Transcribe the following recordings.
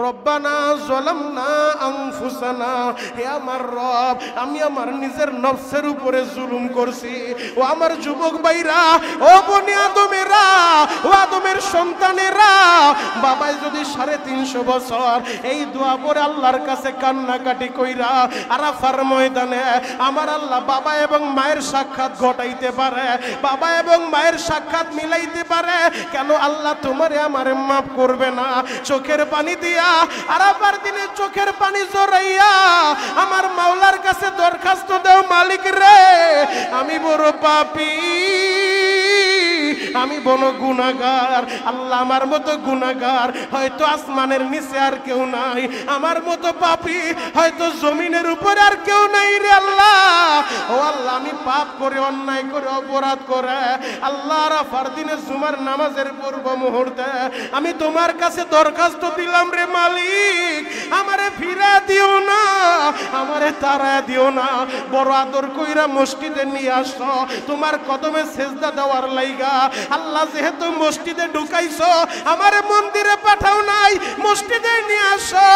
রব্বানা যালামনা আনফুসানা, হে আমার রব, আমি আমার নিজের নফসের উপরে জুলুম করছি। ও আমার যুবক ভাইরা, ও বনি আদমেরা, ও আদমের সন্তানেরা, বাবাই যদি 350 বছর এই দোয়া পড়ে আল্লাহর কাছে কান্নাকাটি কইরা আরাফার ময়দানে আমার আল্লাহ বাবা এবং মায়ের সাক্ষাৎ ঘটাইতে পারে, বাবা এবং মায়ের সাক্ষাৎ মিলাইতে পারে, কেন আল্লাহ তোমারে আমারে মাফ করবে না? চোখের পানি দিয়া আরাফার দিনে চোখের পানি জড়াইয়া আমার মাওলার কাছে দরখাস্ত দাও, মালিক রে, আমি বড় পাপী, আমি বড় গুনাহগার। আল্লাহ, আমার মতো গুনাহগার হয়তো আসমানের নিচে আর কেউ নাই, আমার মতো পাপী হয়তো জমিনের উপরে আর কেউ নাই রে আল্লাহ। ও আল্লাহ, আমি পাপ করে, অন্যায় করে, অপরাধ করে আল্লাহ আরাফার দিনে জুমার নামাজের পূর্ব মুহূর্তে আমি তোমার কাছে দরখাস্ত দিলাম রে মালিক, আমারে ফিরা দিও না, আমারে তাড়া দিও না। বড় আদর কইরা মসজিদে নিয়ে আসো তোমার কদমে সেজদা দেওয়ার লাইগা। আল্লাহ, যেহেতু মসজিদে ঢুকাইছো, আমারে মন্দিরে পাঠাও নাই, মসজিদে নিয়ে আসো।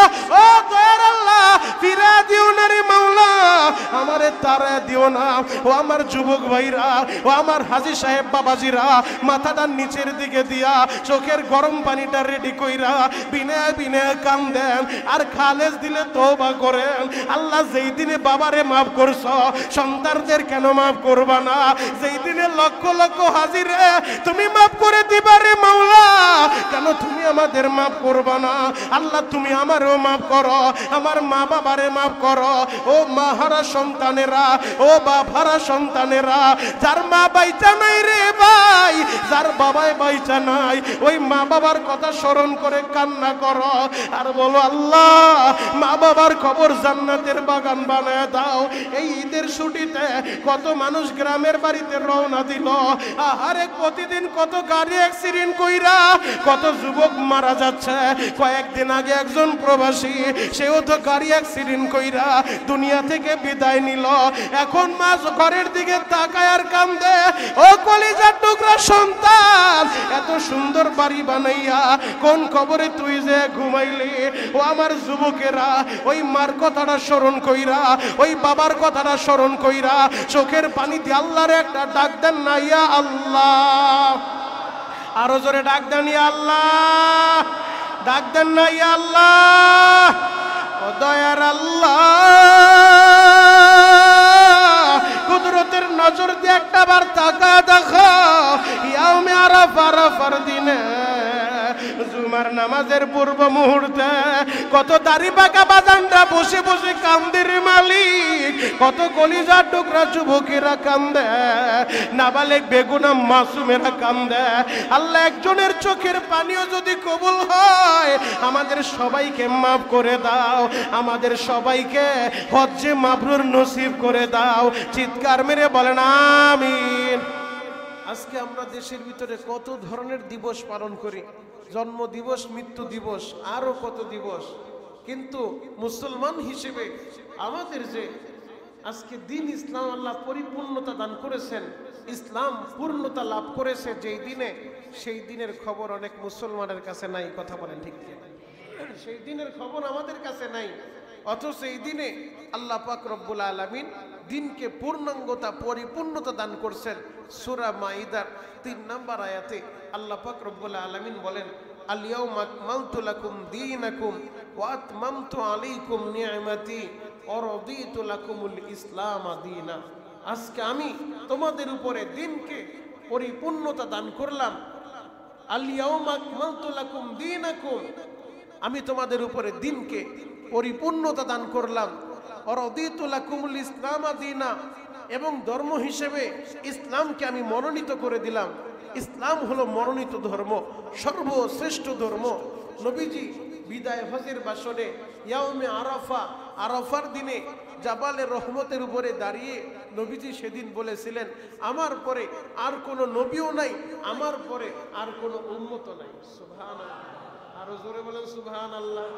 ও দয়ার আল্লাহ, ফিরা দিও না রে মাওলা, আমারে তাড়া দিও না। ও আমার যুবক ভাইরা, ও আমার হাজী সাহেব বাবাজিরা, মাথাটা নিচের দিকে দিয়া চোখের গরম পানিটা রেডি কইরা বিনয় বিনয় কান্দেন আর খালেস দিলে তওবা করেন। আল্লাহ, যেই দিনে বাবারে মাফ করছো, সন্তানদের কেন মাফ করবা না? যেই দিনে লক্ষ লক্ষ হাজিরে তুমি মাফ করে দিবা রে মাওলা, কেন তুমি আমাদের মাফ করবা না? আল্লাহ, তুমি আমারও মাফ করো, আমার মা বাবারে মাফ করো। ও মা হারা সন্তানেরা, ও বাপ হারা সন্তানেরা, যার মা বাইচা নাই রে ভাই, যার বাবাই বাইচা নাই, ওই মা বাবার কথা স্মরণ করে কান্না করো আর বলো, আল্লাহ, মা বাবার কবর জান্নাতের বাগান বানায় দাও। এই ঈদের ছুটিতে কত মানুষ গ্রামের বাড়িতে রওনা দিল, আরে প্রতিদিন কত গাড়ি অ্যাক্সিডেন্ট কইরা কত যুবক মারা যাচ্ছে। কয়েকদিন আগে একজন প্রবাসী, সেও তো গাড়ি অ্যাক্সিডেন্ট কইরা দুনিয়া থেকে বিদায় নিল। এখন মা ঘরের দিকে তাকায় আর কান্দে। ও কলিজার টুকরা সন্তান, এত সুন্দর বাড়ি বানাইয়া কোন কবরে তুই যে ঘুমাইলি? ও আমার যুবকেরা, ওই মার কথাটা স্মরণ কইরা, ওই বাবার কথাটা স্মরণ কইরা চোখের পানি দিয়ে আল্লাহর একটা ডাক দেন না, ইয়া আল্লাহ। আরো জোরে ডাক দেন, ইয়া আল্লাহ। ডাক দেন না, ইয়া আল্লাহ। ও দয়ার আল্লাহ, কুদরতের নজর দিয়ে একটা বার তাকা দেখো, ইয়াউমে আরাফা, আরাফার দিনে জুমার নামাজের পূর্ব মুহূর্তে কত দাড়ি পাকা বাজানরা বসে বসে কান্দে রে মালিক, কত কলিজার টুকরা যুবকেরা কান্দে, নাবালেক বেগুনা মাসুমেরা কান্দে। আল্লাহ, একজনের চোখের পানিও যদি কবুল হয়, আমাদের সবাইকে মাফ করে দাও, আমাদের সবাইকে হজ্জে মাবরুর নসিব করে দাও। চিৎকার মেরে বলেন আমিন। আজকে আমরা দেশের ভিতরে কত ধরনের দিবস পালন করি, জন্ম দিবস, মৃত্যু দিবস, আরো কত দিবস, কিন্তু মুসলমান হিসেবে আমাদের যে আজকে দিন ইসলাম আল্লাহ পরিপূর্ণতা দান করেছেন, ইসলাম পূর্ণতা লাভ করেছে যেই দিনে, সেই দিনের খবর অনেক মুসলমানের কাছে নাই। কথা বলেন ঠিক কি? সেই দিনের খবর আমাদের কাছে নাই, অথচ এই দিনে আল্লাহ পাক রব্বুল আলামিন দিনকে পূর্ণাঙ্গতা, পরিপূর্ণতা দান করছেন। সূরা মাইদার 3 নম্বর আয়াতে আল্লাহ পাক রব্বুল আলামিন বলেন, আল ইয়াউমা আকমালতু লাকুম দীনাকুম ওয়া আতমামতু আলাইকুম নি'মাতি ওয়া রাদিতু লাকুমুল ইসলাম দীনা। আজকে আমি তোমাদের উপরে দিনকে পরিপূর্ণতা দান করলাম। আল ইয়াউমা আকমালতু লাকুম দীনাকুম, আমি তোমাদের উপরে দিনকে পরিপূর্ণতা দান করলাম। ওয়া রাদিতু লাকুমুল ইসলাম দীনা, এবং ধর্ম হিসেবে ইসলামকে আমি মনোনীত করে দিলাম। ইসলাম হলো মনোনীত ধর্ম, সর্বশ্রেষ্ঠ ধর্ম। নবীজি বিদায় হজের বাসনে ইয়াউমে আরাফা, আরাফার দিনে জাবালে রহমতের উপরে দাঁড়িয়ে নবীজি সেদিন বলেছিলেন, আমার পরে আর কোনো নবীও নাই, আমার পরে আর কোনো উম্মতও নাই। সুবহানাল্লাহ, আরো জোরে বলেন সুবহানাল্লাহ।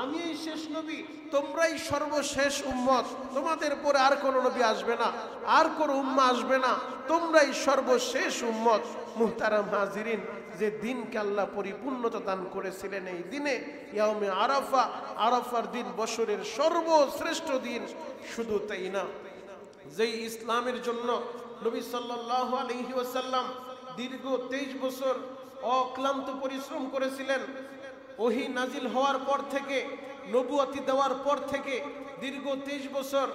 আমি এই শেষ নবী, তোমরাই সর্বশেষ উম্মত, তোমাদের পরে আর কোনো নবী আসবে না, আর কোনো উম্মাহ আসবে না, তোমরাই সর্বশেষ উম্মত। মুহতারাম হাজিরিন, যে দিনকে আল্লাহ পরিপূর্ণতা দান করেছিলেন এই দিনে ইয়াউমে আরাফা, আরাফার দিন বছরের সর্বশ্রেষ্ঠ দিন। শুধু তাই না, যেই ইসলামের জন্য নবী সাল্লাল্লাহু আলাইহি ওয়াসাল্লাম দীর্ঘ 23 বছর অক্লান্ত পরিশ্রম করেছিলেন। ওহী নাজিল হওয়ার পর থেকে, নবুয়তি দেওয়ার পর থেকে দীর্ঘ 23 বছর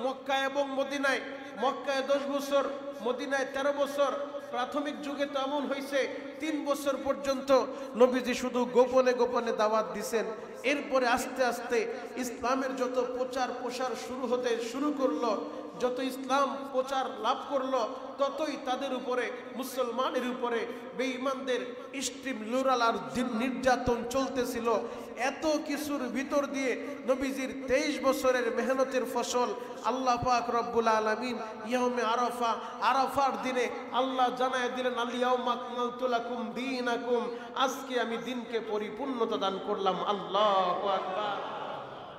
মক্কা এবং মদিনায়, মক্কায় 10 বছর, মদিনায় 13 বছর। প্রাথমিক যুগে তো এমন হয়েছে 3 বছর পর্যন্ত নবীজি শুধু গোপনে গোপনে দাওয়াত দিছেন। এরপরে আস্তে আস্তে ইসলামের যত প্রচার প্রসার শুরু করলো, যত ইসলাম প্রচার লাভ করলো, ততই তাদের উপরে, মুসলমানের উপরে বেঈমানদের স্ট্রিম লুরাল আর নির্যাতন চলতেছিল। এত কিছুর ভিতর দিয়ে নবীজির 23 বছরের মেহনতের ফসল আল্লাহ পাক রব্বুল আলামিন ইয়াউমে আরাফা, আরাফার দিনে আল্লাহ জানায় দিলেন, আল-ইয়াউমা আকমালতু লাকুম দীনাকুম, আজকে আমি দিনকে পরিপূর্ণতা দান করলাম। আল্লাহু আকবার।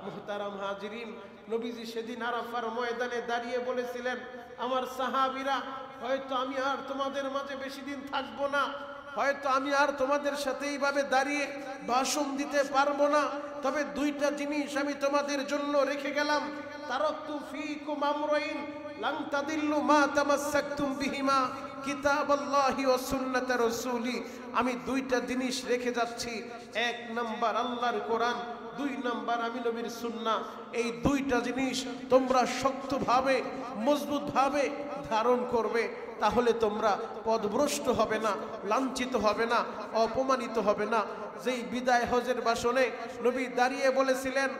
মুহতারাম হাজিরিন, নবীজি সেদিন আরাফার ময়দানে দাঁড়িয়ে বলেছিলেন, আমার সাহাবীরা, হয়তো আমি আর তোমাদের মাঝে বেশি দিন থাকবো না, হয়তো আমি আর তোমাদের সাথে এইভাবে দাঁড়িয়ে ভাষণ দিতে পারবো না, তবে 2টা জিনিস আমি তোমাদের জন্য রেখে গেলাম। তারাকতু ফীকুম আমরাইন লান তাদিল্লু মা তামাসসাকতুম বিহিমা কিতাবাল্লাহি ওয়া সুন্নাতা রাসূলি। আমি 2টা জিনিস রেখে যাচ্ছি। 1 নাম্বার আল্লাহর কোরআন, 2 নাম্বার আমি নবীর সুন্নাহ। এই 2টা জিনিস তোমরা শক্তভাবে, মজবুতভাবে ধারণ করবে, তাহলে তোমরা পথভ্রষ্ট হবে না, লাঞ্ছিত হবে না, অপমানিত হবে না। যেই বিদায় হজের ভাষণে নবী দাঁড়িয়ে বলেছিলেন,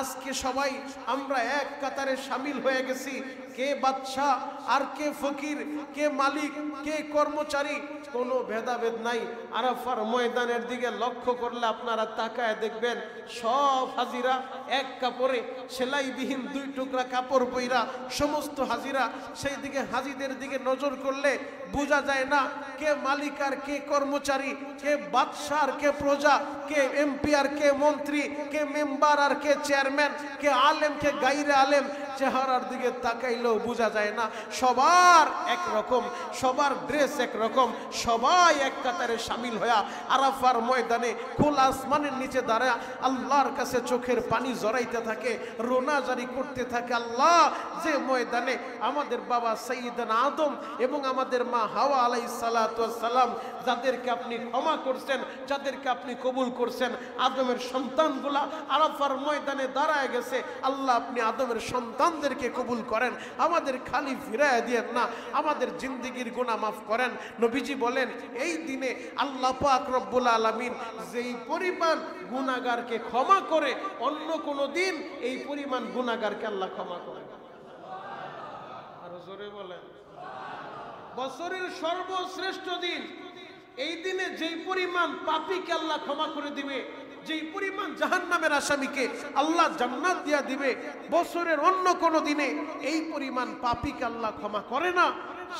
আজকে সবাই আমরা এক কাতারে শামিল হয়ে গেছি, কে বাদশাহ আর কে ফকির, কে মালিক, কে কর্মচারী, কোনো ভেদাভেদ নাই। আরাফার ময়দানের দিকে লক্ষ্য করলে আপনারা তাকায় দেখবেন, সব হাজিরা এক কাপড়ে, সেলাইবিহীন 2 টুকরা কাপড় পইরা সমস্ত হাজিরা। সেই দিকে হাজিদের দিকে নজর করলে বোঝা যায় না কে মালিক আর কে কর্মচারী, কে বাদশাহ আর কে প্রজা, কে এমপি আর কে মন্ত্রী, কে মেম্বার আর কে চেয়ারম্যান, কে আলেম কে গাইরে আলেম। চেহারার দিকে তাকাইলেও বোঝা যায় না, সবার এক রকম, সবার ড্রেস এক রকম, সবাই এক কাতারে শামিল হয়ে আরাফার ময়দানে খোলা আসমানের নিচে দাঁড়ায় আল্লাহর কাছে চোখের পানি জড়াইতে থাকে, রোনা জারি করতে থাকে। আল্লাহ, যে ময়দানে আমাদের বাবা সাইয়্যিদানা আদম এবং আমাদের মা হাওয়া আলাইহিস সালাতু ওয়াস সালাম, যাদেরকে আপনি ক্ষমা করছেন, যাদেরকে আপনি কবুল করছেন, আদমের সন্তানগুলা আরাফার ময়দানে দাঁড়ায় গেছে। আল্লাহ, আপনি আদমের সন্তানদেরকে কবুল করেন, আমাদের খালি ফিরায় দিয়েন না, আমাদের জিন্দেগির গুনাহ মাফ করেন। নবীজি বলেন, এই দিনে আল্লাহ পাক রব্বুল আলামিন যেই পরিমাণ গুনাহগারকে ক্ষমা করে, অন্য কোনো দিন এই পরিমাণ গুনাহগারকে আল্লাহ ক্ষমা করেন। আরো জোরে বলেন। বছরের সর্বশ্রেষ্ঠ দিন, এই দিনে যেই পরিমাণ পাপীকে আল্লাহ ক্ষমা করে দিবে, যেই পরিমাণ জাহান্নামের আসামিকে আল্লাহ জান্নাত দিয়া দিবে, বছরের অন্য কোনো দিনে এই পরিমাণ পাপীকে আল্লাহ ক্ষমা করে না।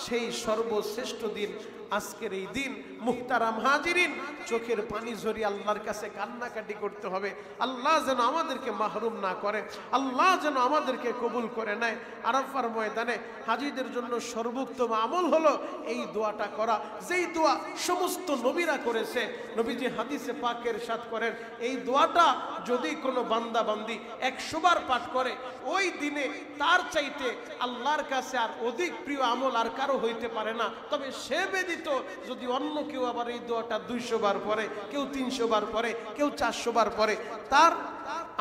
সেই সর্বশ্রেষ্ঠ দিন আজকের এই দিন। মুহতারাম হাজিরিন, চোখের পানি ঝরিয়ে আল্লাহর কাছে কান্নাকাটি করতে হবে। আল্লাহ যেন আমাদেরকে মাহরুম না করে, আল্লাহ যেন আমাদেরকে কবুল করে নেয়। আরাফার ময়দানে হাজিদের জন্য সর্বোত্তম আমল হলো এই দোয়াটা করা, যেই দোয়া সমস্ত নবীরা করেছে। নবীজি হাদিসে পাকে ইরশাদ করেন, এই দোয়াটা যদি কোনো বান্দা বান্দি 100 বার পাঠ করে, ওই দিনে তার চাইতে আল্লাহর কাছে আর অধিক প্রিয় আমল আর কারো হইতে পারে না। তবে সে ব্যতীত যদি অন্য কেউ আবার এই দোয়াটা 200 বার পড়ে, কেউ 300 বার পড়ে, কেউ 400 বার পড়ে, তার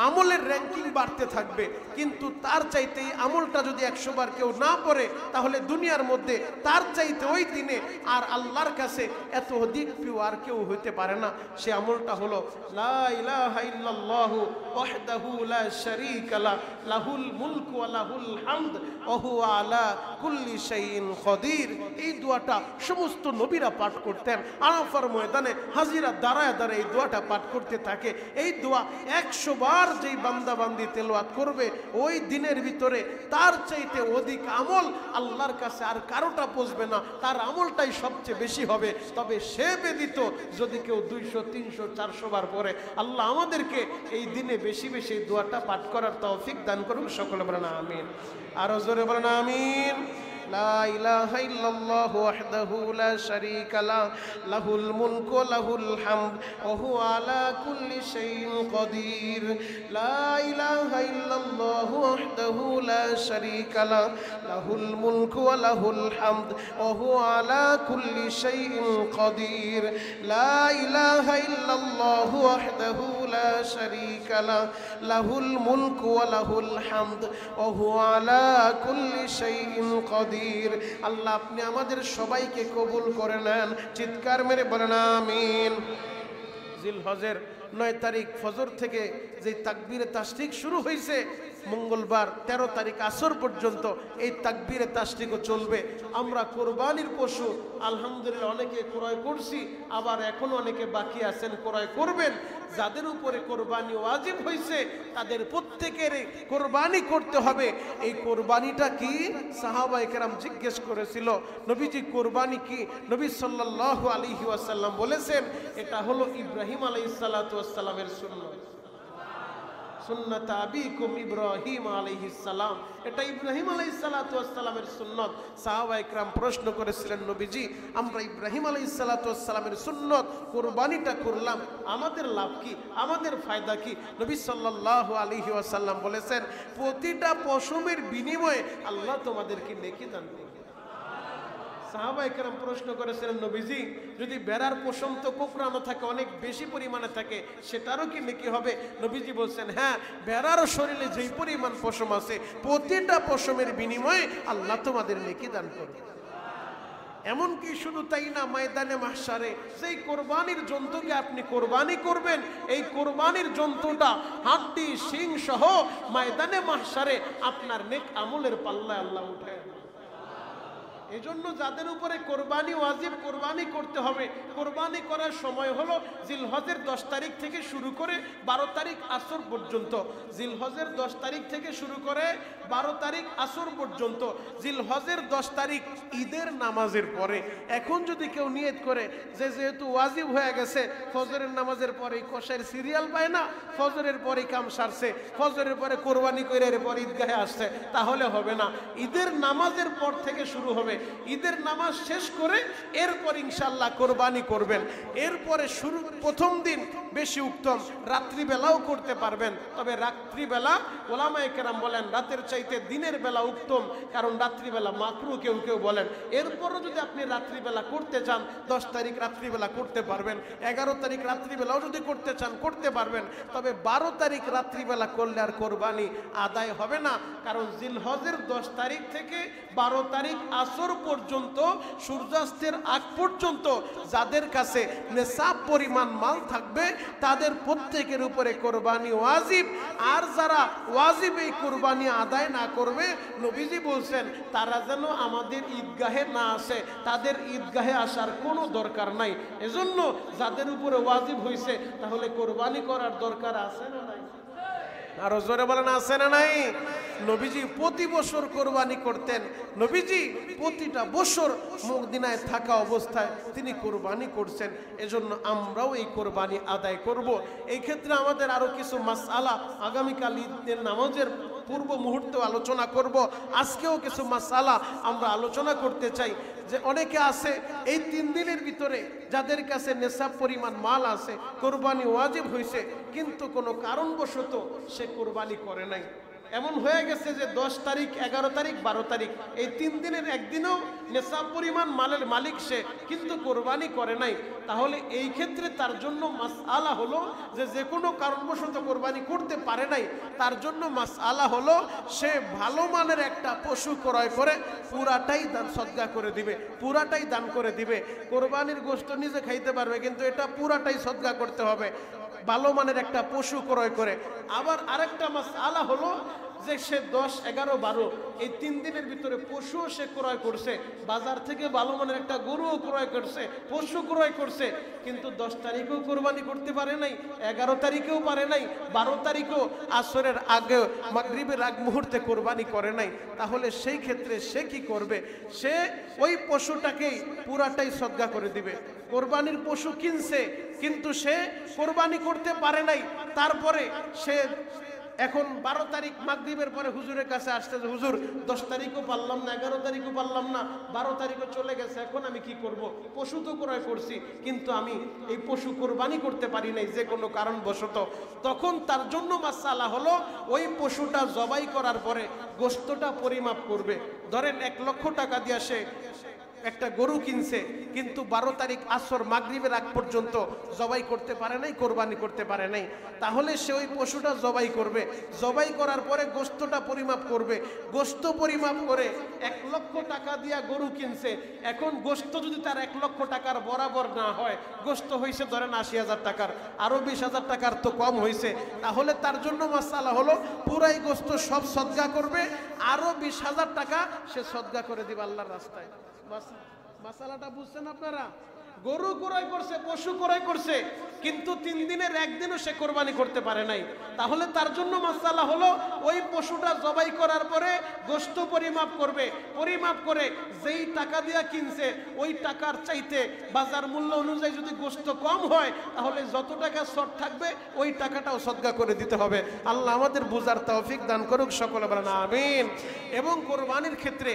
আমলের র্যাঙ্কিং বাড়তে থাকবে। কিন্তু তার চাইতে এই আমলটা যদি 100 বার কেউ না পড়ে, তাহলে দুনিয়ার মধ্যে তার চাইতে ওই দিনে আর আল্লাহর কাছে এত অধিক প্রিয় আর কেউ হইতে পারে না। সে আমলটা হলো লা ইলাহা ইল্লাল্লাহু ওয়াহদাহু লা শারীকা লা, লাহুল মুলকু ওয়া লাহুল হামদ ওয়া হুয়া আলা কুল্লি শাইইন কদির। এই দোয়াটা সমস্ত নবীরা পাঠ করতেন। আরাফার ময়দানে হাজিরা দাঁড়ায় দাঁড়ায় এই দোয়াটা পাঠ করতে থাকে। এই দোয়া 100 বার যেই বান্দা বান্দি তেলাওয়াত করবে, ওই দিনের ভিতরে তার চাইতে অধিক আমল আল্লাহর কাছে আর কারোটা পৌঁছবে না, তার আমলটাই সবচেয়ে বেশি হবে। তবে সে ব্যতীত যদি কেউ 200, 300, 400 বার পড়ে, আল্লাহ আমাদেরকে এই দিনে বেশি বেশি দোয়াটা পাঠ করার তৌফিক দান করুন। সকলে বলেন আমিন। আরো জোরে বলেন আমিন। লা ইলাহা ইল্লাল্লাহু ওয়াহদাহু লা শারীকা লাহু লাহুল মুলকু ওয়া লাহুল হামদ ওয়া হুয়া আলা কুল্লি শাইইন কাদির লা ইলাহা ইল্লাল্লাহু ওয়াহদাহু লা শারীকা লাহু লাহুল মুলকু ওয়া লাহুল হামদ ওয়া হুয়া আলা কুল্লি শাইইন কাদির লা ইলাহা ইল্লাল্লাহু ওয়াহদাহু লা শারীকা লাহু লাহুল মুলকু ওয়া লাহুল হামদ ওয়া হুয়া আলা কুল্লি শাইইন কাদির। আল্লাহ আপনি আমাদের সবাইকে কবুল করে নেন, চিৎকার মেরে বলেন আমিন। জিলহজের 9 তারিখ ফজর থেকে যে তাকবীরে তাশরিক শুরু হয়েছে, মঙ্গলবার 13 তারিখ আসর পর্যন্ত এই তাকবীরে তাশরিকও চলবে। আমরা কোরবানির পশু আলহামদুলিল্লাহ অনেকে ক্রয় করছি, আবার এখনো অনেকে বাকি আছেন ক্রয় করবেন। যাদের উপরে কোরবানি ওয়াজিব হয়েছে তাদের প্রত্যেকের কোরবানি করতে হবে। এই কোরবানিটা কি? সাহাবায়ে কেরাম জিজ্ঞেস করেছিল, নবীজি কোরবানি কি? নবী সাল্লাল্লাহু আলাইহি ওয়াসাল্লাম বলেছেন এটা হলো ইব্রাহিম আলাইহিস সালাতু ওয়াস সালামের সুন্নাত। সুন্নাত আবিকুম ইব্রাহিম আলাইহিস সালাম, এটা ইব্রাহিম আলাইহিস সালাতু ওয়াস সালামের সুন্নাত। সাহাবায়ে কেরাম প্রশ্ন করেছিলেন, নবীজি আমরা ইব্রাহিম আলাইহিস সালাতু ওয়াস সালামের সুন্নাত কোরবানিটা করলাম, আমাদের লাভ কি, আমাদের ফায়দা কি? নবী সাল্লাল্লাহু আলাইহি ওয়াসাল্লাম বলেছেন প্রতিটা পশমের বিনিময়ে আল্লাহ তোমাদেরকে নেকি দান করবেন। সাহাবায়ে কেরাম প্রশ্ন করেছিলেন, নবীজি যদি বেড়ার পশম তো কোকড়ানো থাকে, অনেক বেশি পরিমাণে থাকে, সেটারও কি নেকি হবে? নবীজি বলছেন হ্যাঁ, বেড়ার শরীরে যেই পরিমাণ পশম আছে প্রতিটা পশমের বিনিময়ে আল্লাহ তোমাদের নেকি দান করবে। এমনকি শুধু তাই না, ময়দানে মাহশারে যেই কোরবানির জন্তুকে আপনি কোরবানি করবেন, এই কোরবানির জন্তুটা হাড্ডি শিং সহ ময়দানে মাহশারে আপনার নেক আমলের পাল্লায় আল্লাহ উঠায়। এজন্য যাদের উপরে কোরবানি ওয়াজিব, কোরবানি করতে হবে। কোরবানি করার সময় হলো জিলহজের 10 তারিখ থেকে শুরু করে 12 তারিখ আসর পর্যন্ত। জিলহজের 10 তারিখ থেকে শুরু করে 12 তারিখ আসর পর্যন্ত। জিলহজের 10 তারিখ ঈদের নামাজের পরে। এখন যদি কেউ নিয়ত করে যে যেহেতু ওয়াজিব হয়ে গেছে, ফজরের নামাজের পরে কষাইয়ের সিরিয়াল পায় না, ফজরের পরে কাম সারছে, ফজরের পরে কোরবানি করে এরপর ঈদগাহে আসছে, তাহলে হবে না। ঈদের নামাজের পর থেকে শুরু হবে। ঈদের নামাজ শেষ করে এরপর ইনশাআল্লাহ কোরবানি করবেন। এরপরে শুরু প্রথম দিন বেশি উত্তম, রাত্রিবেলাও করতে পারবেন। তবে রাত্রিবেলা ওলামায়ে কেরাম বলেন রাতের চাইতে দিনের বেলা উত্তম, কারণ রাত্রিবেলা মাকরু কেউ কেউ বলেন। এরপরও যদি আপনি রাত্রিবেলা করতে চান, 10 তারিখ রাত্রিবেলা করতে পারবেন, 11 তারিখ রাত্রিবেলাও যদি করতে চান করতে পারবেন। তবে 12 তারিখ রাত্রিবেলা করলে আর কোরবানি আদায় হবে না, কারণ জিলহজের 10 তারিখ থেকে 12 তারিখ আসর পর্যন্ত, সূর্যাস্তের আগ পর্যন্ত যাদের কাছে নেশাব পরিমাণ মাল থাকবে তাদের প্রত্যেকের উপরে কোরবানি ওয়াজিব। আর যারা ওয়াজিব এই কোরবানি আদায় না করবে, নবীজি বলছেন তারা যেন আমাদের ঈদগাহে না আসে, তাদের ঈদগাহে আসার কোনো দরকার নাই। এজন্য যাদের উপরে ওয়াজিব হয়েছে তাহলে কোরবানি করার দরকার আছে না নাই? আরো জোরে বলেন আছে না নাই? নবীজি প্রতি বছর কোরবানি করতেন। নবীজি প্রতিটা বছর মদিনায় থাকা অবস্থায় তিনি কোরবানি করছেন। এজন্য আমরাও এই কোরবানি আদায় করব। এই ক্ষেত্রে আমাদের আরো কিছু মাসআলা আগামীকাল ঈদের নামাজের পূর্ব মুহূর্তে আলোচনা করব। আজকেও কিছু মাসআলা আমরা আলোচনা করতে চাই। যে অনেকে আছে এই 3 দিনের ভিতরে যাদের কাছে নেশাব পরিমাণ মাল আছে, কোরবানি ওয়াজিব হয়েছে, কিন্তু কোনো কারণবশত সে কোরবানি করে নাই। এমন হয়ে গেছে যে 10 তারিখ, 11 তারিখ, 12 তারিখ এই 3 দিনের একদিনও নেশাব পরিমাণ মালের মালিক সে, কিন্তু কোরবানি করে নাই। তাহলে এই ক্ষেত্রে তার জন্য মাসআলা হলো যে কোনো কারণবশত কোরবানি করতে পারে নাই, তার জন্য মাসআলা হলো সে ভালো মানের একটা পশু ক্রয় করে পুরাটাই দান সদকা করে দিবে, পুরাটাই দান করে দিবে। কোরবানির গোশত নিজে খাইতে পারবে, কিন্তু এটা পুরাটাই সদকা করতে হবে ভালো মানের একটা পশু ক্রয় করে। আবার আরেকটা মাসআলা হলো যে সে 10, 11, 12 এই 3 দিনের ভিতরে পশুও সে ক্রয় করছে, বাজার থেকে ভালো মানের একটা গরুও ক্রয় করছে, পশু ক্রয় করছে, কিন্তু 10 তারিখেও কোরবানি করতে পারে নাই, 11 তারিখেও পারে নাই, 12 তারিখেও আসরের আগে মাগরিবের আগ মুহূর্তে কোরবানি করে নাই। তাহলে সেই ক্ষেত্রে সে কি করবে? সে ওই পশুটাকেই পুরাটাই সদকা করে দিবে। কোরবানির পশু কিনছে কিন্তু সে কোরবানি করতে পারে নাই, তারপরে সে এখন 12 তারিখ মাগরিবের পরে হুজুরের কাছে আসতে, হুজুর 10 তারিখও পারলাম না, 11 তারিখও পারলাম না, 12 তারিখও চলে গেছে, এখন আমি কি করব? পশু তো ক্রয় করছি, কিন্তু আমি এই পশু কোরবানি করতে পারি নাই যে কোনো কারণবশত। তখন তার জন্য মাসালা হলো ওই পশুটা জবাই করার পরে গোশতটা পরিমাপ করবে। ধরেন 1 লক্ষ টাকা দিয়ে সে একটা গরু কিনছে, কিন্তু 12 তারিখ আসর মাগরিবের আগ পর্যন্ত জবাই করতে পারে নাই, কোরবানি করতে পারে নাই, তাহলে সে ওই পশুটা জবাই করবে। জবাই করার পরে গোশতটা পরিমাপ করবে। গোশত পরিমাপ করে 1 লক্ষ টাকা দিয়া গরু কিনছে, এখন গোশত যদি তার 1 লক্ষ টাকার বরাবর না হয়, গোশত হয়েছে ধরেন 80,000 টাকার, আরো 20,000 টাকার তো কম হয়েছে, তাহলে তার জন্য মাসালা হলো পুরাই গোশত সব সদকা করবে, আরো 20,000 টাকা সে সদকা করে দিবে আল্লাহর রাস্তায়। মাসালাটা বুঝছেন আপনারা? গরু ক্রয় করছে, পশু ক্রয় করছে, কিন্তু 3 দিনের একদিনও সে কোরবানি করতে পারে নাই, তাহলে তার জন্য মাসালা হলো ওই পশুটা জবাই করার পরে গোশত পরিমাপ করবে। পরিমাপ করে যেই টাকা দিয়া কিনছে ওই টাকার চাইতে বাজার মূল্য অনুযায়ী যদি গোশত কম হয়, তাহলে যত টাকা শর্ট থাকবে ওই টাকাটাও সদকা করে দিতে হবে। আল্লাহ আমাদের বুঝার তৌফিক দান করুক, সকলে বলেন আমিন। এবং কোরবানির ক্ষেত্রে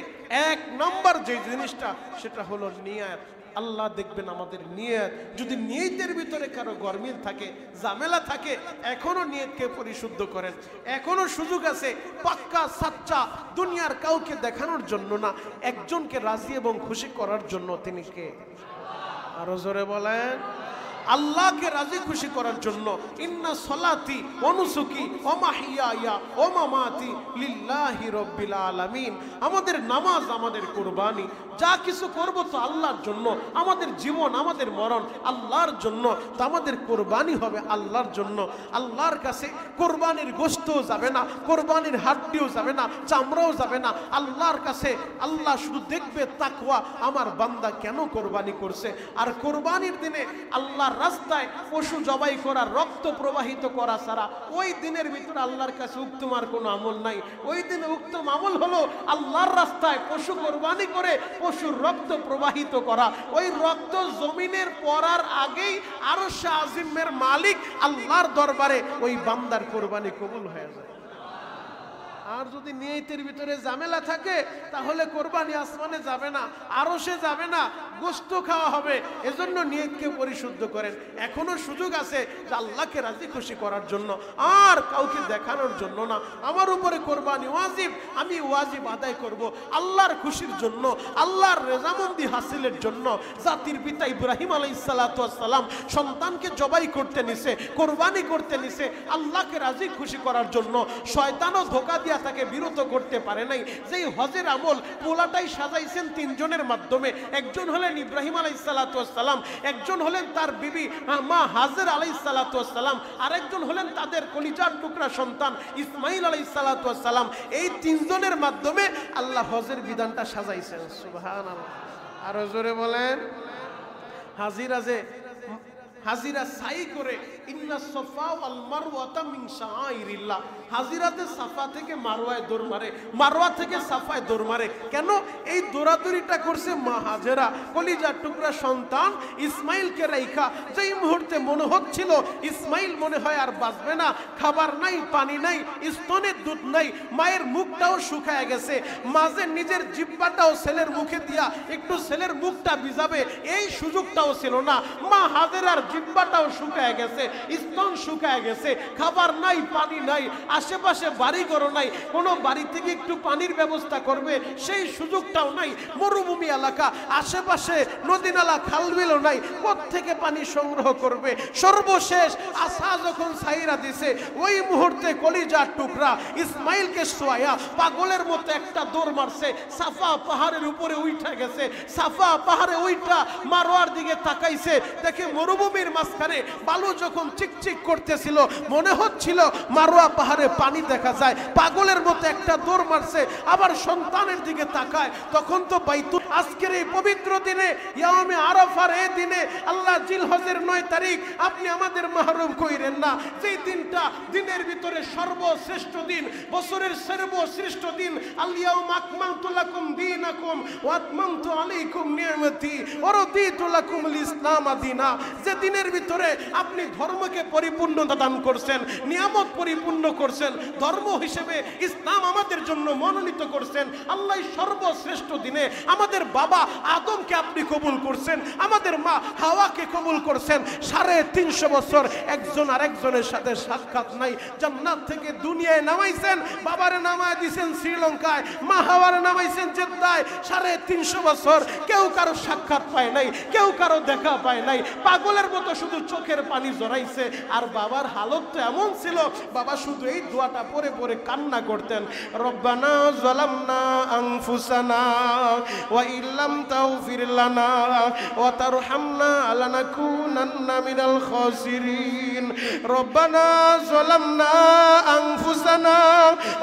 1 নম্বর যে জিনিসটা সেটা হলো নিয়ত। আল্লাহ দেখবেন আমাদের নিয়ত, যদি নিয়তের ভিতরে কারো গরমিল থাকে, ঝামেলা থাকে, এখনো নিয়তকে পরিশুদ্ধ করেন। এখনো সুযোগ আছে, পাক্কা সাচ্চা, দুনিয়ার কাউকে দেখানোর জন্য না, একজনকে রাজি এবং খুশি করার জন্য। তিনি কে? আরো জোরে বলেন। আল্লাহকে রাজি খুশি করার জন্য। ইন্না সলাতি ওয়া নুসুকি ওয়া মাহইয়ায়া ওয়া মামাতি লিল্লাহি রাব্বিল আলামিন। আমাদের নামাজ, আমাদের কুরবানি, যা কিছু করব তো আল্লাহর জন্য। আমাদের জীবন, আমাদের মরণ আল্লাহর জন্য, তো আমাদের কুরবানি হবে আল্লাহর জন্য। আল্লাহর কাছে কুরবানির গোশতও যাবে না, কুরবানির হাড্ডিও যাবে না, চামড়াও যাবে না। আল্লাহর কাছে আল্লাহ শুধু দেখবে তাকওয়া, আমার বান্দা কেন কুরবানি করছে। আর কুরবানির দিনে আল্লাহর রাস্তায় পশু জবাই করা, রক্ত প্রবাহিত করা ছাড়া ওই দিনের ভিতরে আল্লাহর কাছে উত্তম আর কোনো আমল নাই। ওই দিনে উত্তম আমল হলো আল্লাহর রাস্তায় পশু কোরবানি করে পশুর রক্ত প্রবাহিত করা। ওই রক্ত জমিনের পড়ার আগেই আরশ আজিমের মালিক আল্লাহর দরবারে ওই বান্দার কোরবানি কবুল হয়ে যায়। আর যদি নিয়তের ভিতরে ঝামেলা থাকে, তাহলে কোরবানি আসমানে যাবে না, আরশে যাবে না, গোশত খাওয়া হবে। এজন্য নিয়তকে পরিশুদ্ধ করেন। এখনো সুযোগ আছে যে আল্লাহকে রাজি খুশি করার জন্য, আর কাউকে দেখানোর জন্য না। আমার উপরে কোরবানি ওয়াজিব, আমি ওয়াজিব আদায় করব আল্লাহর খুশির জন্য, আল্লাহর রেজামন্দি হাসিলের জন্য। জাতির পিতা ইব্রাহিম আলাইহিস সালাতু ওয়াস সালাম সন্তানকে জবাই করতে নিছে, কোরবানি করতে নিছে আল্লাহকে রাজি খুশি করার জন্য। শয়তানও ধোঁকা দিয়া তাকে বিরত করতে পারে নাই। যেই হজের আমল পোলাটাই সাজাইছেন 3 জনের মাধ্যমে। একজন হলেন ইব্রাহিম আলাইহিস সালাতু ওয়াস সালাম, একজন হলেন তার বিবি মা হাজের আলাইহিস সালাতু ওয়াস সালাম, আরেকজন হলেন তাদের কলিজার টুকরা সন্তান ইসমাইল আলাইহিস সালাতু ওয়াস সালাম। এই 3 জনের মাধ্যমে আল্লাহ হজের বিধানটা সাজাইছেন। সুবহানাল্লাহ। আরো জোরে বলেন। হাজিরা সাই করে, ইন্না সাফা ওয়াল মারওয়াতা মিন শাআইরিল্লাহ। হাজিরাতে সাফা থেকে মারওয়ায় দৌড় মারে, মারওয়া থেকে সাফায় দৌড় মারে। কেন এই দৌড়াদৌড়িটা করছে? মা হাজেরা কলিজার টুকরা সন্তান ইসমাইলকে রাইখা, যেই মুহূর্তে মনে হচ্ছিল ইসমাইল মনে হয় আর বাঁচবে না, খাবার নাই, পানি নাই, স্তনের দুধ নাই, মায়ের মুখটাও শুকায় গেছে, মাঝে নিজের জিহ্বাটাও ছেলের মুখে দিয়া একটু ছেলের মুখটা ভিজাবে, এই সুযোগটাও ছিল না। মা হাজেরার জিহ্বাটাও শুকায় গেছে, স্তন শুকায় গেছে, খাবার নাই, পানি নাই, আশেপাশে বাড়িঘর নাই, কোনো বাড়ি থেকে একটু পানির ব্যবস্থা করবে সেই সুযোগটাও নাই। মরুভূমি এলাকা, আশেপাশে নদী নালা খালবিলও নাই, কোত্থেকে পানি সংগ্রহ করবে? সর্বশেষ আশা যখন ছাইরা দিছে, ওই মুহূর্তে কলিজার টুকরা ইসমাইলকে শোয়া পাগলের মতো একটা দৌড় মারছে, সাফা পাহাড়ের উপরে উঠা গেছে। সাফা পাহাড়ে উঠা মারওয়ার দিকে তাকাইছে, দেখে মরুভূমির মাঝখানে বালু যখন চিকচিক করতেছিল, মনে হচ্ছিল মারওয়া পাহাড়ে পানি দেখা যায়। পাগলের মতো একটা দৌড় মারছে, আবার সন্তানের দিকে তাকায়, তখন তো বাইতুল আজকের এই পবিত্র দিনে ইয়াউমে আরাফার এই দিনে আল্লাহ জিলহজের 9 তারিখ আপনি আমাদের মাহরুম কইরেন না। যেই দিনটা দিনের ভিতরে সর্বশ্রেষ্ঠ দিন, বছরের সর্বশ্রেষ্ঠ দিন। আল ইয়াউমা আকমালতু লাকুম দীনাকুম ওয়া আতমামতু আলাইকুম নি'মাতি ওয়া রাদিতু লাকুমুল ইসলাম দীনা। যে দিনের ভিতরে আপনি ধর্মকে পরিপূর্ণতা দান করছেন, নিয়ামত পরিপূর্ণ করছেন, ধর্ম হিসেবে ইসলাম আমাদের জন্য মনোনীত করছেন। আল্লাহ সর্বশ্রেষ্ঠ দিনে আমাদের বাবা আদমকে আপনি কবুল করছেন, আমাদের মা হাওয়াকে কবুল করছেন। 350 বছর একজন আরেকজনের সাথে সাক্ষাৎ নাই, জান্নাত থেকে দুনিয়ায় নামাইছেন। বাবারে নামায় দিয়েছেন শ্রীলঙ্কায়, মা হাওয়ারে নামাইছেন জেদ্দায়। 350 বছর কেউ কারো সাক্ষাৎ পায় নাই, কেউ কারো দেখা পায় নাই। পাগলের মতো শুধু চোখের পানি জড়াইছে। আর বাবার হালত তো এমন ছিল, বাবা শুধু এই দোয়াটা পড়ে পড়ে কান্না করতেন, রব্বানা যালামনা আনফুসানা ওয়া ইল্লাম তাগফির লানা ওয়া তারহামনা লানাকুনান্না মিনাল খাসিরিন। রব্বানা যালামনা আনফুসানা,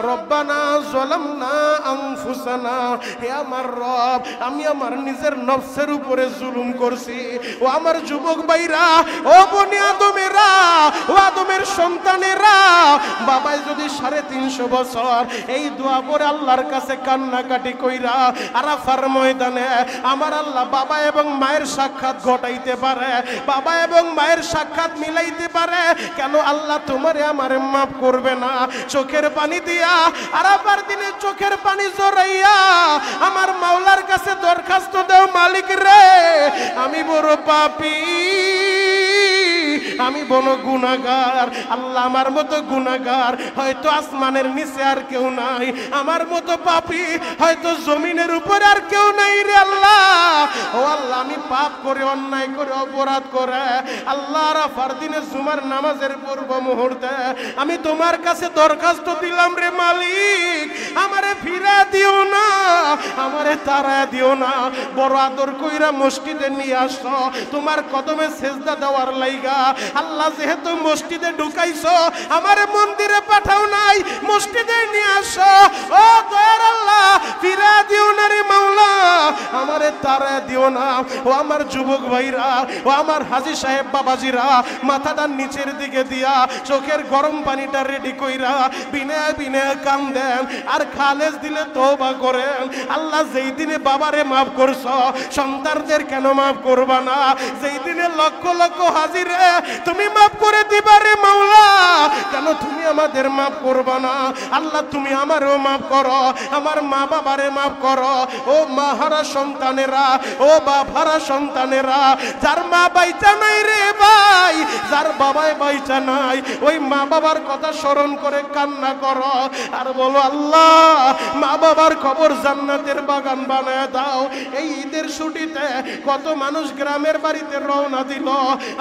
রব্বানা যালামনা আনফুসানা। হে আমার রব, আমি আমার নিজের নফসের উপরে জুলুম করছি। ও আমার যুবক ভাইরা, ও বনি আদমেরা, ও আদমের সন্তানেরা, বাবাই যদি 350 বছর এই দোয়া পড়ে আল্লাহর কাছে কান্নাকাটি কইরা আরাফার ময়দানে আমার আল্লাহ বাবা এবং মায়ের সাক্ষাৎ ঘটাইতে পারে, বাবা এবং মায়ের সাক্ষাৎ মিলাইতে পারে, কেন আল্লাহ তোমারে আমারে মাফ করবে না? চোখের পানি দিয়া আরাফার দিনে চোখের পানি জড়াইয়া আমার মাওলার কাছে দরখাস্ত দাও, মালিক রে আমি বড় পাপী, আমি বড় গুনাহগার। আল্লাহ আমার মতো গুনাহগার হয়তো আসমানের নিচে আর কেউ নাই, আমার মতো পাপী হয়তো জমিনের উপরে আর কেউ নাই রে আল্লাহ। ও আল্লাহ, আমি পাপ করে, অন্যায় করে, অপরাধ করে আল্লাহ আরাফার দিনে জুমার নামাজের পূর্ব মুহূর্তে আমি তোমার কাছে দরখাস্ত দিলাম রে মালিক, আমারে ফিরা দিও না, আমারে তাড়া দিও না। বড় আদর কইরা মসজিদে নিয়ে আসো তোমার কদমে সেজদা দেওয়ার লাইগা। আল্লাহ যেহেতু মসজিদে ঢুকাইছো, আমারে মন্দিরে পাঠাও নাই, মসজিদে নিয়ে আসো। ও দয়ার আল্লাহ, ফিরা দিও না রে মাওলা, আমারে তাড়া দিও না। ও আমার যুবক ভাইরা, ও আমার হাজী সাহেব বাবাজিরা, মাথাটা নিচের দিকে দিয়া চোখের গরম পানিটা রেডি কইরা বিনা বিনা কান্দেন আর খালেস দিলে তওবা করেন। আল্লাহ যেই দিনে বাবারে মাফ করছো, সন্তানদের কেন মাফ করবা না? যেই দিনে লক্ষ লক্ষ হাজিরে তুমি মাফ করে দিবা রে মাওলা, কেন তুমি আমাদের মাফ করবা না? আল্লাহ তুমি আমারও মাফ করো, আমার মা বাবারে মাফ করো। ও মা হারা সন্তানেরা, ও বাবারা সন্তানেরা, যার মা বাইচা নাই রে ভাই, যার বাবাই বাইচা নাই, ওই মা বাবার কথা স্মরণ করে কান্না করো আর বলো আল্লাহ মা বাবার কবর জান্নাতের বাগান বানায় দাও। এই ঈদের ছুটিতে কত মানুষ গ্রামের বাড়িতে রওনা দিল,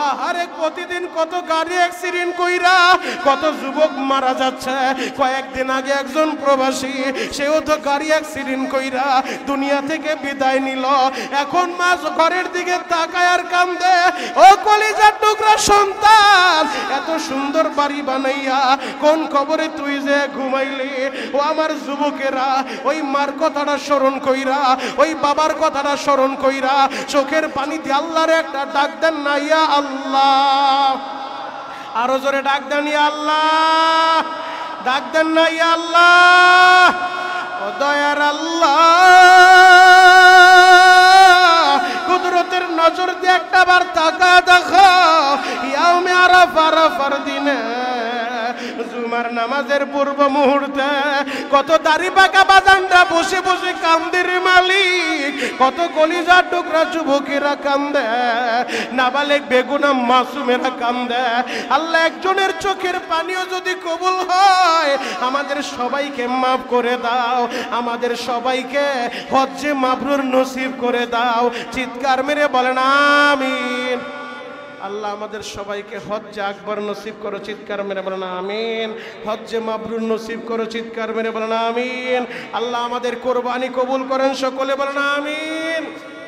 আহারে প্রতিদিন কত গাড়ি অ্যাক্সিডেন্ট কইরা কত যুবক মারা যাচ্ছে। কয়েকদিন আগে একজন প্রবাসী, সেও তো গাড়ি অ্যাক্সিডেন্ট কইরা দুনিয়া থেকে বিদায় নিল। এখন মা ঘরের দিকে তাকায় আর কান্দে, ও কলিজার টুকরা সন্তান, এত সুন্দর বাড়ি বানাইয়া কোন কবরে তুই যে ঘুমাইলি? ও আমার যুবকেরা, ওই মার কথাটা স্মরণ কইরা, ওই বাবার কথাটা স্মরণ কইরা চোখের পানি দিয়ে আল্লাহর একটা ডাক দেন না, ইয়া আল্লাহ। আরো জোরে ডাক দেন, ইয়া আল্লাহ। ডাক দেন না, ইয়া আল্লাহ। ও দয়ার আল্লাহ, কুদরতের নজর দিয়ে একটা বার তাকা দেখো, ইয়াউমে আরাফা, আরাফার দিনে জুমার নামাজের পূর্ব মুহূর্তে কত দাড়ি পাকা বাজানরা বসে বসে কান্দে রে মালিক, কত কলিজার টুকরা যুবকেরা কান্দে, নাবালেক বেগুনা মাসুমেরা কান্দে। আল্লাহ একজনের চোখের পানিও যদি কবুল হয়, আমাদের সবাইকে মাফ করে দাও, আমাদের সবাইকে হজ্জে মাবরুর নসিব করে দাও। চিৎকার মেরে বলেন আমিন। আল্লাহ আমাদের সবাইকে হজ্জে আকবর নসিব করো, চিৎকার মেরে বলেন আমিন। হজ্জে মাবরুর নসিব করো, চিৎকার মেরে বলেন আমিন। আল্লাহ আমাদের কোরবানি কবুল করেন, সকলে বলেন আমিন।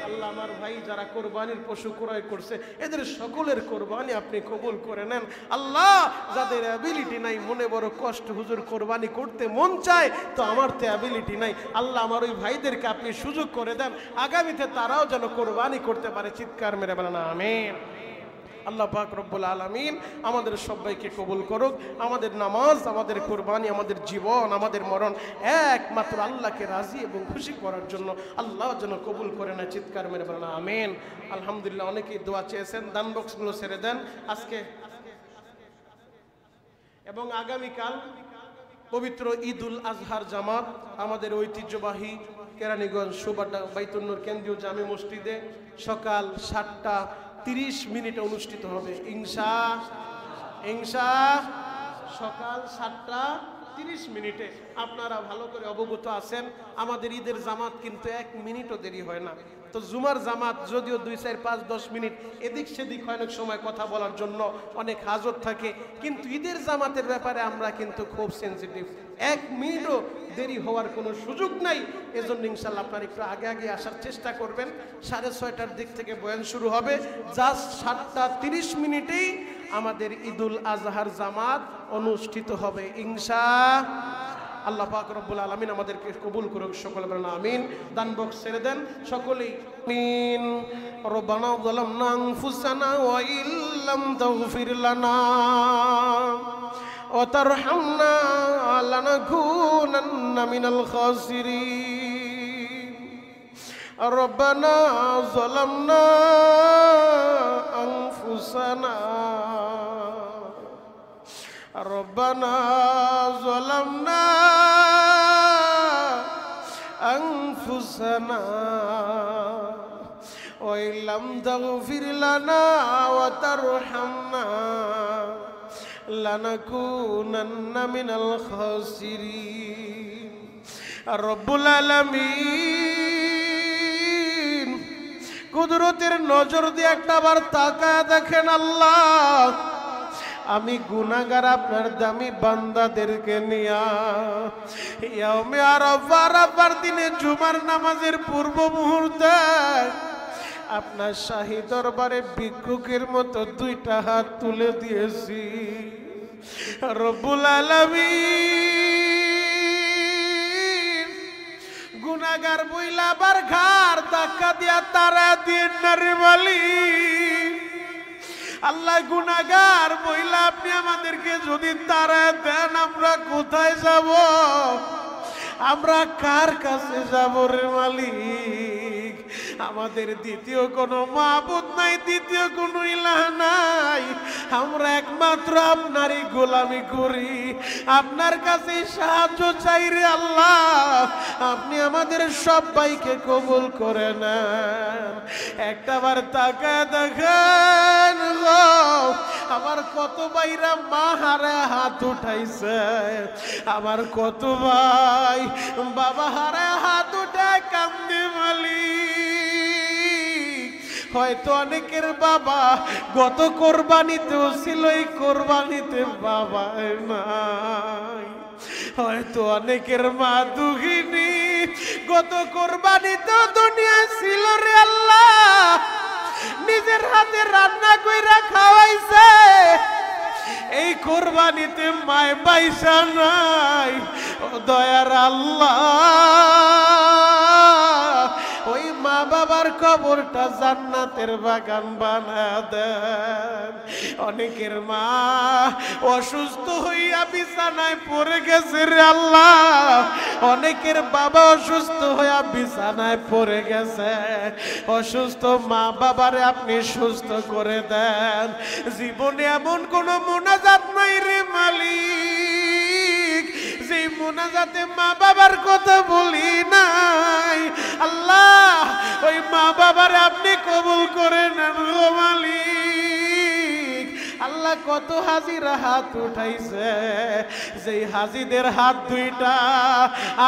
আল্লাহ আমার ভাই যারা কোরবানির পশু ক্রয় করছে এদের সকলের কোরবানি আপনি কবুল করে নেন আল্লাহ। যাদের অ্যাবিলিটি নাই, মনে বড় কষ্ট হুজুর কোরবানি করতে মন চায় তো আমার তো অ্যাবিলিটি নাই, আল্লাহ আমার ওই ভাইদেরকে আপনি সুযোগ করে দেন, আগামীতে তারাও যেন কোরবানি করতে পারে। চিৎকার মেরে বলেন আমিন। আল্লাহ পাক রব্বুল আলামিন আমাদের সবাইকে কবুল করুক। আমাদের নামাজ, আমাদের কোরবানি, আমাদের জীবন, আমাদের মরণ একমাত্র আল্লাহকে রাজি এবং খুশি করার জন্য আল্লাহ যেন কবুল করে না। চিৎকার মেরে বলেন আমিন। আলহামদুলিল্লাহ, অনেকেই দোয়া চেয়েছেন, দান বক্সগুলো ছেড়ে দেন আজকে এবং আগামীকাল পবিত্র ঈদুল আজহার জামাত আমাদের ঐতিহ্যবাহী কেরানীগঞ্জ সুবাড্ডা বাইতুন নূর কেন্দ্রীয় জামে মসজিদে সকাল 7:30 অনুষ্ঠিত হবে ইনশাআল্লাহ। সকাল 7:30 আপনারা ভালো করে অবগত আছেন। আমাদের ঈদের জামাত কিন্তু 1 মিনিটও দেরি হয় না। তো জুমার জামাত যদিও 2, 4, 5, 10 মিনিট এদিক সেদিক হয়, অনেক সময় কথা বলার জন্য অনেক হাজত থাকে, কিন্তু ঈদের জামাতের ব্যাপারে আমরা কিন্তু খুব সেন্সিটিভ। 1 মিনিটও দেরি হওয়ার কোনো সুযোগ নাই। এজন্য ইনশাআল্লাহ আপনারা একটু আগে আগে আসার চেষ্টা করবেন। 6:30টার দিক থেকে বয়ান শুরু হবে। জাস্ট 7:30 আমাদের ঈদুল আজহার জামাত অনুষ্ঠিত হবে ইনশাআল্লাহ। আল্লাহ পাক রব্বুল আলামিন আমাদেরকে কবুল করুক, সকলে বলেন আমিন। দান বক্স ছেড়ে দেন সকলেই আমিন। রব্বানা যালামনা আনফুসানা ওয়া ইল্লাম তাগফির লানা ওয়া তারহামনা লানাকুনান্না মিনাল খাসিরিন। রব্বানা যালামনা আনফুসানা রব্বানা যালামনা আনফুসানা ওয়া ইল্লাম তাগফির লানা ওয়া তারহামনা লানাকুনান্না মিনাল খাসিরিন। রব্বুল আলামিন কুদরতের নজর দিয়ে একটাবার তাকায় দেখেন আল্লাহ, আমি গুনাহগার আপনার দামি বান্দাদেরকে নিয়া ইয়াউমে আরাফার দিনে জুমার নামাজের পূর্ব মুহূর্তে আপনার শাহী দরবারে ভিক্ষুকের মতো 2টা হাত তুলে দিয়েছি। রব্বুল আলামিন গুনাহগার বইলা আবার ঘাড় ধাক্কা দিয়া তারা দিয়ে নারে মালিক, আল্লাহ গুনাহগার বইলা আপনি আমাদেরকে যদি তারা দেন আমরা কোথায় যাব? আমরা কার কাছে যাব রে মালিক? আমাদের দ্বিতীয় কোনো মাবুদ নাই, দ্বিতীয় কোনো ইলাহ নাই, আমরা একমাত্র আপনারই গোলামি করি, আপনার কাছে সাহায্য চাই রে আল্লাহ। আপনি আমাদের সবাইকে কবুল করে নেন। একটাবার তাকায় দেখেন গো, আমার কত ভাইরা মা হারে হাত উঠাইছে, আমার কত ভাই বাবা হারে হাত উঠায় কান্দে মালিক। হয়তো অনেকের বাবা গত কোরবানিতেও ছিল, এই কোরবানিতে বাবা নাই। হয়তো অনেকের মা দুঃখিনী, গত কোরবানিতেও দুনিয়া ছিল রে আল্লাহ, নিজের হাতে রান্না কইরা খাওয়াইছে, এই কোরবানিতে মায় পয়সা নাই। ও দয়ার আল্লাহ, ওই মা বাবার কবরটা জান্নাতের বাগান বানায় দেন। অনেকের মা অসুস্থ হইয়া বিছানায় পড়ে গেছে রে আল্লাহ, অনেকের বাবা অসুস্থ হইয়া বিছানায় পড়ে গেছে। অসুস্থ মা বাবারে আপনি সুস্থ করে দেন। জীবনে এমন কোন মোনাজাত নাই রে মালিক যে মোনাজাতে মা বাবার কথা বলি নাই। আল্লাহ ওই মা বাবারে আপনি কবুল করে নেন গো মালিক। আল্লাহ কত হাজিরা হাত উঠাইছে, যেই হাজিদের হাত 2টা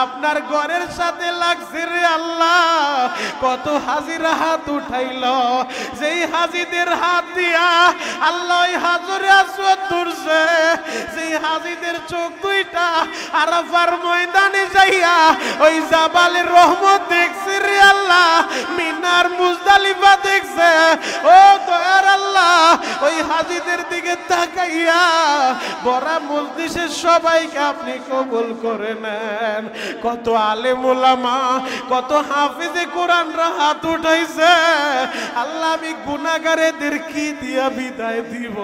আপনার ঘরের সাথে লাগছে দেখছে রে আল্লাহ, কত হাজিরা হাত উঠাইল, যেই হাজিদের হাত দিয়া আল্লাহ ওই হাজরে আসওয়াদ ধরছে, যেই হাজিদের চোখ দুইটা আরাফার ময়দানে যাইয়া ওই জাবালের রহমত দেখছে রে আল্লাহ, মিনার মুজদালিফা দেখছে। ও দয়ার আল্লাহ, ওই হাজিদের দিকে তাকাইয়া বড় মজলিসের সবাইকে আপনি কবুল করে নেন। কত আলেম ওলামা, কত হাফেজে কোরআনরা হাত উঠাইছে। আল্লাহ, আমি গুনাহগারদের কি দিয়া বিদায় দিব?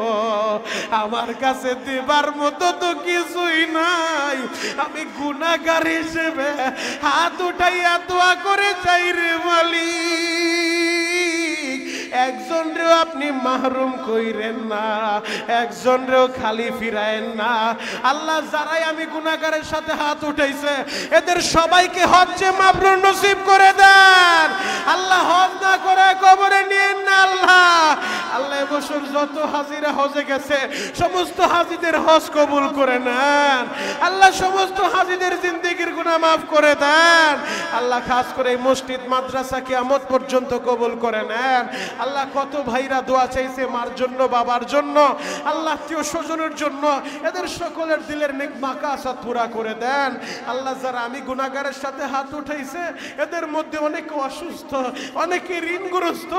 আমার কাছে দেবার মতো তো কিছুই নাই। আমি গুনাহগার হিসেবে হাত উঠাইয়া দোয়া করে চাই রে মালিক, একজন রেও আপনি মাহরুম কইরেন না, একজন রেও খালি ফিরায়েন না। আল্লাহ, যারাই আমি গুনাহগারের সাথে হাত উঠাইছে এদের সবাইকে হজ্জে মাবরুর নসিব করে দেন। আল্লাহ, হজ না করে কবরে নিয়েন না। আল্লাহ আল্লাহ এবছর যত হাজিরা হজে গেছে সমস্ত হাজিদের হজ কবুল করে নেন। আল্লাহ, সমস্ত হাজিদের জিন্দেগির গুনাহ মাফ করে দেন। আল্লাহ, খাস করে এই মসজিদ মাদ্রাসা কিয়ামত পর্যন্ত কবুল করে নেন। আল্লাহ, কত ভাইরা দোয়া চাইছে মার জন্য, বাবার জন্য, আল্লাহ আত্মীয় স্বজনের জন্য, এদের সকলের দিলের নেক মাকাসাত পুরা করে দেন। আল্লাহ, যারা আমি গুনাহগারের সাথে হাত উঠাইছে এদের মধ্যে অনেকে অসুস্থ, অনেকে ঋণগ্রস্ত,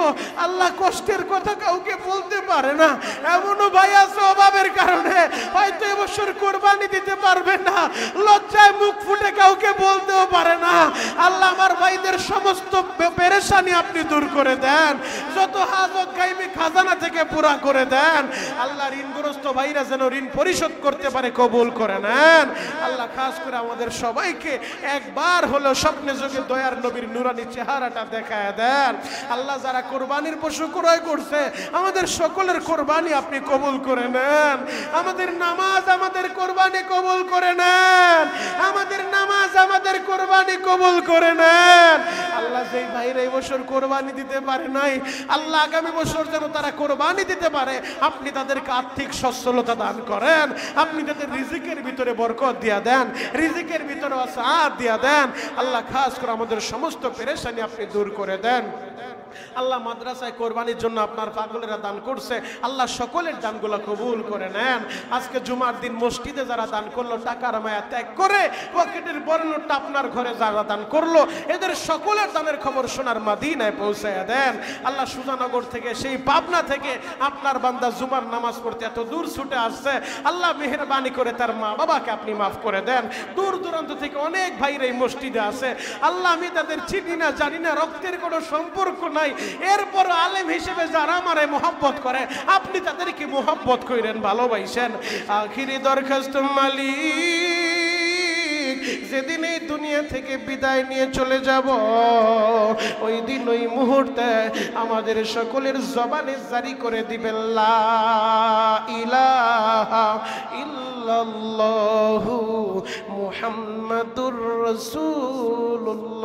আল্লাহ কষ্টের কথা কাউকে বলতে পারে না। এমনও ভাই আছে অভাবের কারণে হয়তো এবছর কোরবানি দিতে পারবে না, লজ্জায় মুখ ফুটে কাউকে বলতেও পারে না। আল্লাহ, আমার ভাইদের সমস্ত পেরেশানি আপনি দূর করে দেন, যত হাজত গাইবি খাজানা থেকে পুরা করে দেন। আল্লাহ, ঋণগ্রস্ত ভাইরা যেন ঋণ পরিশোধ করতে পারে কবুল করে নেন। আল্লাহ, খাস করে আমাদের সবাইকে একবার হলো স্বপ্নে যোগে দয়ার নবীর নুরানি চেহারাটা দেখায় দেন। আল্লাহ, যারা কোরবানির পশু ক্রয় করছে আমাদের সকলের কোরবানি আপনি কবুল করে নেন। আমাদের নামাজ, আমাদের কোরবানি কবুল করে নেন। আমাদের নামাজ, আমাদের কোরবানি কবুল করে নেন। আল্লাহ, যেই ভাইরা এই বছর কোরবানি দিতে পারে নাই, আল্লাহ আগামী বছর যেন তারা কোরবানি দিতে পারে, আপনি তাদেরকে আর্থিক সচ্ছলতা দান করেন। আপনি তাদের রিজিকের ভিতরে বরকত দিয়া দেন, রিজিকের ভিতরে আসাদ দিয়া দেন। আল্লাহ, খাস করে আমাদের সমস্ত পেরেশানি আপনি দূর করে দেন। আল্লাহ, মাদ্রাসায় কোরবানির জন্য আপনার পাগলেরা দান করছে, আল্লাহ সকলের দানগুলো কবুল করে নেন। আজকে জুমার দিন মসজিদে যারা দান করলো, টাকার মায়া ত্যাগ করে পকেটের বড় নোটটা আপনার ঘরে যারা দান করলো, এদের সকলের দানের খবর সোনার মাদিনায় পৌঁছায়া দেন। আল্লাহ, সুজানগর থেকে, সেই পাবনা থেকে আপনার বান্দা জুমার নামাজ পড়তে এত দূর ছুটে আসছে, আল্লাহ মেহেরবানি করে তার মা বাবাকে আপনি মাফ করে দেন। দূর দূরান্ত থেকে অনেক ভাইরা এই মসজিদে আছে, আল্লাহ আমি তাদের চিনি না, জানি না, রক্তের কোনো সম্পর্ক নাই, এরপর আলেম হিসেবে যারা আমারে মোহাব্বত করে আপনি তাদেরকে মোহাব্বত করেন, ভালোবাসেন। আখিরি দরখাস্ত মালিক, যেদিন এই দুনিয়া থেকে বিদায় নিয়ে চলে যাব ওই দিন ওই মুহূর্তে আমাদের সকলের জবানে জারি করে দিবেন লা ইলাহা ইল্লাল্লাহু মুহাম্মাদুর রাসূলুল্লাহ।